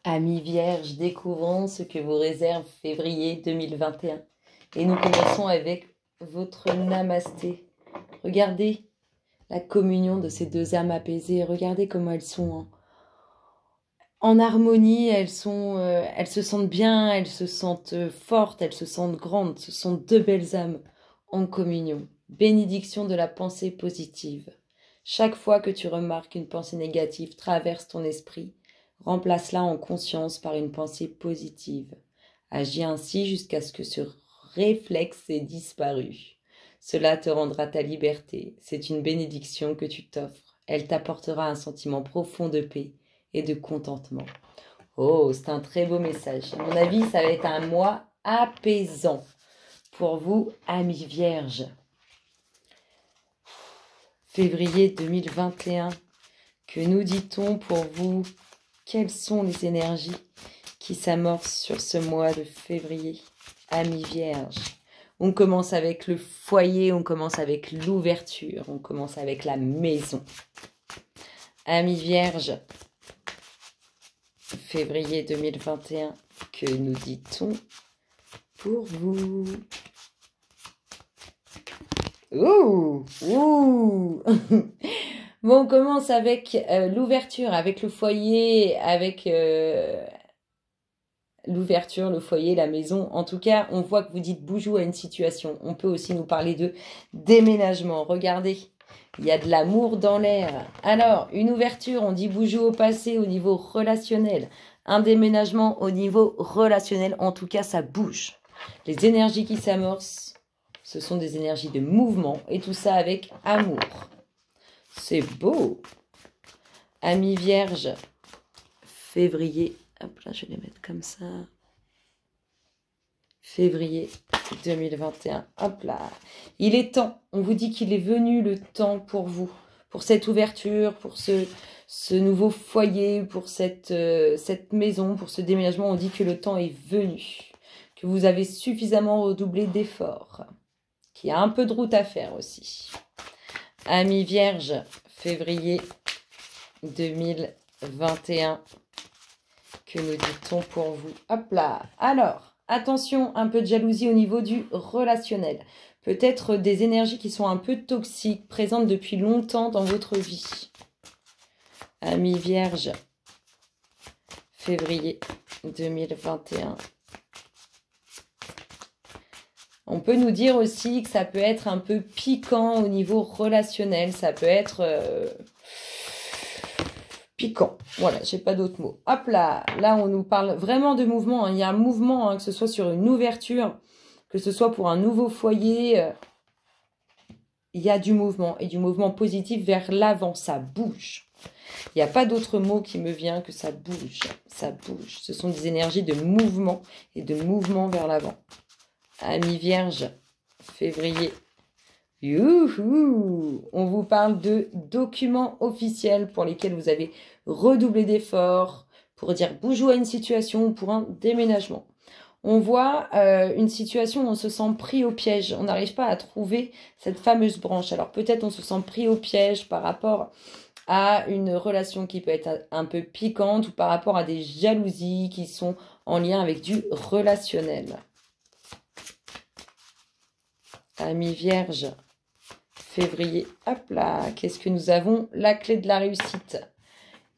Amis vierges, découvrons ce que vous réserve février 2021. Et nous commençons avec votre namasté. Regardez la communion de ces deux âmes apaisées. Regardez comment elles sont en harmonie. Elles se sentent bien, elles se sentent fortes, elles se sentent grandes. Ce sont deux belles âmes en communion. Bénédiction de la pensée positive. Chaque fois que tu remarques une pensée négative traverse ton esprit, remplace-la en conscience par une pensée positive. Agis ainsi jusqu'à ce que ce réflexe ait disparu. Cela te rendra ta liberté. C'est une bénédiction que tu t'offres. Elle t'apportera un sentiment profond de paix et de contentement. Oh, c'est un très beau message. À mon avis, ça va être un mois apaisant pour vous, amis vierges. Février 2021, que nous dit-on pour vous? Quelles sont les énergies qui s'amorcent sur ce mois de février, amis vierges? On commence avec le foyer, on commence avec l'ouverture, on commence avec la maison. Amis vierges, février 2021, que nous dit-on pour vous? Ouh, ouh. Bon, on commence avec l'ouverture, avec le foyer, avec l'ouverture, le foyer, la maison. En tout cas, on voit que vous dites bonjour à une situation. On peut aussi nous parler de déménagement. Regardez, il y a de l'amour dans l'air. Alors, une ouverture, on dit bonjour au passé au niveau relationnel. Un déménagement au niveau relationnel, en tout cas, ça bouge. Les énergies qui s'amorcent, ce sont des énergies de mouvement et tout ça avec amour. C'est beau. Amis vierges, février. Hop là, je vais les mettre comme ça. Février 2021. Hop là. Il est temps. On vous dit qu'il est venu le temps pour vous. Pour cette ouverture, pour ce nouveau foyer, pour cette maison, pour ce déménagement. On dit que le temps est venu. Que vous avez suffisamment redoublé d'efforts. Qu'il y a un peu de route à faire aussi. Amis vierges, février 2021. Que nous dit-on pour vous? Hop là. Alors, attention, un peu de jalousie au niveau du relationnel. Peut-être des énergies qui sont un peu toxiques, présentes depuis longtemps dans votre vie. Amis vierges, février 2021. On peut nous dire aussi que ça peut être un peu piquant au niveau relationnel. Ça peut être piquant. Voilà, j'ai pas d'autres mots. Hop là, là on nous parle vraiment de mouvement. Il y a un mouvement, que ce soit sur une ouverture, que ce soit pour un nouveau foyer. Il y a du mouvement et du mouvement positif vers l'avant. Ça bouge. Il n'y a pas d'autre mot qui me vient que ça bouge. Ça bouge. Ce sont des énergies de mouvement et de mouvement vers l'avant. Amis vierges, février. Youhou! On vous parle de documents officiels pour lesquels vous avez redoublé d'efforts pour dire bonjour à une situation ou pour un déménagement. On voit une situation où on se sent pris au piège. On n'arrive pas à trouver cette fameuse branche. Alors peut-être on se sent pris au piège par rapport à une relation qui peut être un peu piquante ou par rapport à des jalousies qui sont en lien avec du relationnel. Amis vierges, février, hop là, qu'est-ce que nous avons? La clé de la réussite.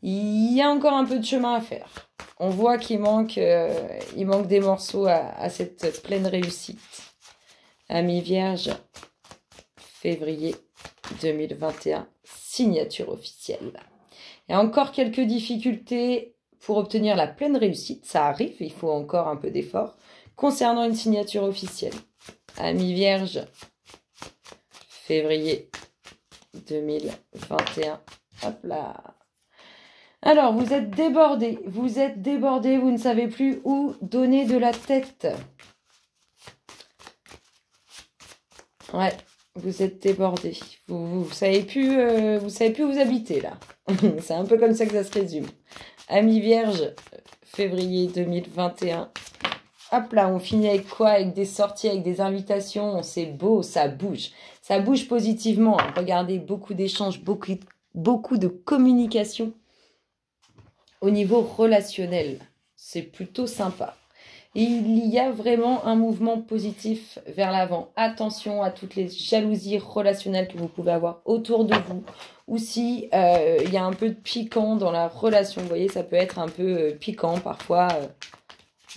Il y a encore un peu de chemin à faire. On voit qu'il manque des morceaux à cette pleine réussite. Amis vierges, février 2021, signature officielle. Il y a encore quelques difficultés pour obtenir la pleine réussite. Ça arrive, il faut encore un peu d'effort concernant une signature officielle. Amis vierges, février 2021. Hop là. Alors, vous êtes débordés, vous ne savez plus où donner de la tête. Ouais, vous êtes débordés. Vous savez plus où vous habitez là. C'est un peu comme ça que ça se résume. Amis vierges, février 2021. Hop là, on finit avec quoi? Avec des sorties, avec des invitations. C'est beau, ça bouge. Ça bouge positivement. Regardez, beaucoup d'échanges, beaucoup de communication au niveau relationnel. C'est plutôt sympa. Et il y a vraiment un mouvement positif vers l'avant. Attention à toutes les jalousies relationnelles que vous pouvez avoir autour de vous. Ou si il y a un peu de piquant dans la relation. Vous voyez, ça peut être un peu piquant parfois.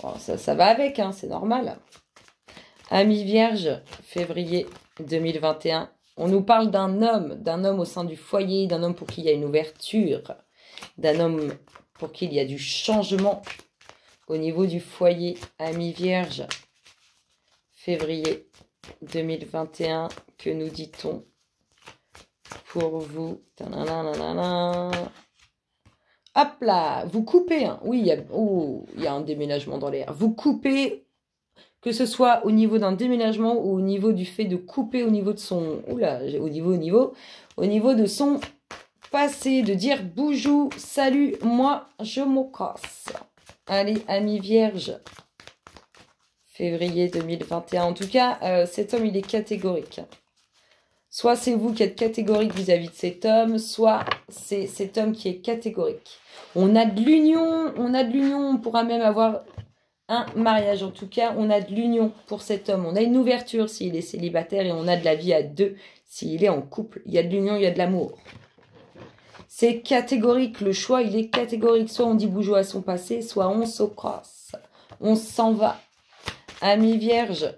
Bon, ça va avec, hein, c'est normal. Amis vierge, février 2021. On nous parle d'un homme au sein du foyer, d'un homme pour qui il y a une ouverture, d'un homme pour qui il y a du changement. Au niveau du foyer, amis vierge, février 2021, que nous dit-on pour vous? Hop là, vous coupez, hein. Oui, il y a un déménagement dans l'air. Vous coupez, que ce soit au niveau d'un déménagement ou au niveau du fait de couper au niveau de son... Oula, au niveau de son passé, de dire boujou, salut, moi, je me casse. Allez, amis vierges, février 2021. En tout cas, cet homme, il est catégorique. Soit c'est vous qui êtes catégorique vis-à-vis de cet homme, soit c'est cet homme qui est catégorique. On a de l'union, on pourra même avoir un mariage. En tout cas, on a de l'union pour cet homme. On a une ouverture s'il est célibataire et on a de la vie à deux s'il est en couple. Il y a de l'union, il y a de l'amour. C'est catégorique, le choix, il est catégorique. Soit on dit boujou à son passé, soit on s'ocrosse. On s'en va. Amis vierges,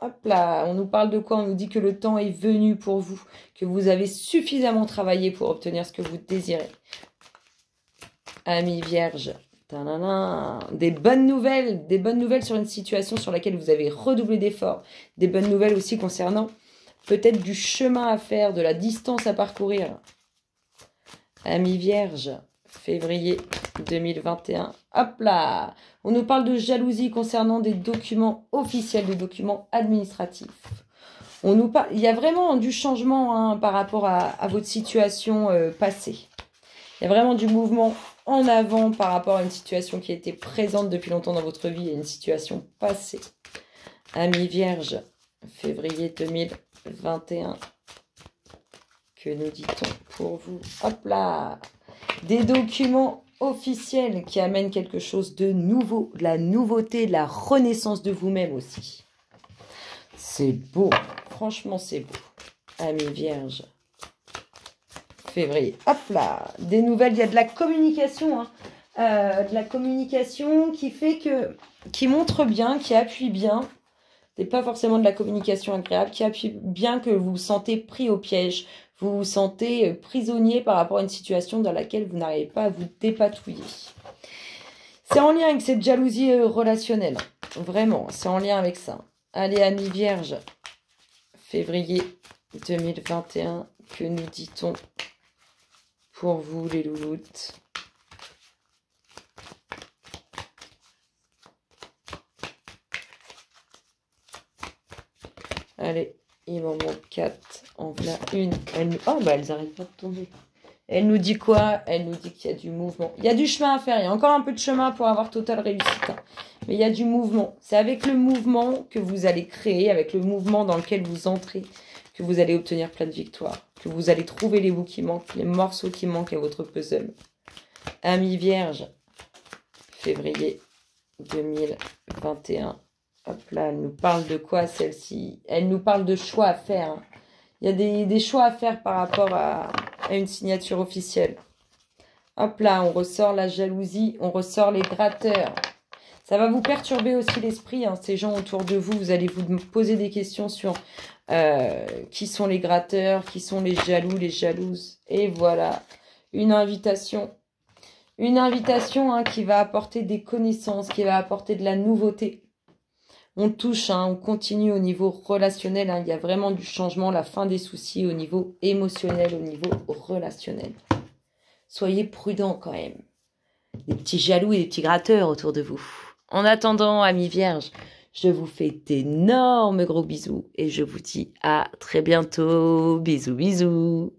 hop là, on nous parle de quoi? On nous dit que le temps est venu pour vous, que vous avez suffisamment travaillé pour obtenir ce que vous désirez. Amis vierges, des bonnes nouvelles sur une situation sur laquelle vous avez redoublé d'efforts. Des bonnes nouvelles aussi concernant peut-être du chemin à faire, de la distance à parcourir. Amis vierges, février 2021. Hop là, on nous parle de jalousie concernant des documents officiels, des documents administratifs. On nous parle, il y a vraiment du changement hein, par rapport à votre situation passée. Il y a vraiment du mouvement en avant par rapport à une situation qui était présente depuis longtemps dans votre vie et une situation passée. Amis vierges, février 2021. Que nous dit-on pour vous? Hop là, des documents officiels qui amènent quelque chose de nouveau, de la nouveauté, de la renaissance de vous-même aussi. C'est beau, franchement c'est beau. Amis vierges, février, hop là, des nouvelles, il y a de la communication, hein. De la communication qui fait que, qui montre bien, qui appuie bien. C'est pas forcément de la communication agréable, qui appuie bien que vous vous sentez pris au piège. Vous vous sentez prisonnier par rapport à une situation dans laquelle vous n'arrivez pas à vous dépatouiller. C'est en lien avec cette jalousie relationnelle. Vraiment, c'est en lien avec ça. Allez, amis vierges, février 2021, que nous dit-on pour vous les louloutes? Allez, il m'en manque 4. En voilà une. Oh, bah elles n'arrêtent pas de tomber. Elle nous dit quoi? Elle nous dit qu'il y a du mouvement. Il y a du chemin à faire. Il y a encore un peu de chemin pour avoir totale réussite. Mais il y a du mouvement. C'est avec le mouvement que vous allez créer, avec le mouvement dans lequel vous entrez, que vous allez obtenir plein de victoires. Que vous allez trouver les bouts qui manquent, les morceaux qui manquent à votre puzzle. Amis vierges, février 2021. Hop là, elle nous parle de quoi celle-ci? Elle nous parle de choix à faire. Hein. Il y a des choix à faire par rapport à une signature officielle. Hop là, on ressort la jalousie, on ressort les gratteurs. Ça va vous perturber aussi l'esprit, hein, ces gens autour de vous. Vous allez vous poser des questions sur qui sont les gratteurs, qui sont les jaloux, les jalouses. Et voilà, une invitation. Une invitation hein, qui va apporter des connaissances, qui va apporter de la nouveauté. On touche, hein, on continue au niveau relationnel. Hein, il y a vraiment du changement, la fin des soucis au niveau émotionnel, au niveau relationnel. Soyez prudents quand même. Des petits jaloux et des petits gratteurs autour de vous. En attendant, amis vierges, je vous fais d'énormes gros bisous et je vous dis à très bientôt. Bisous, bisous.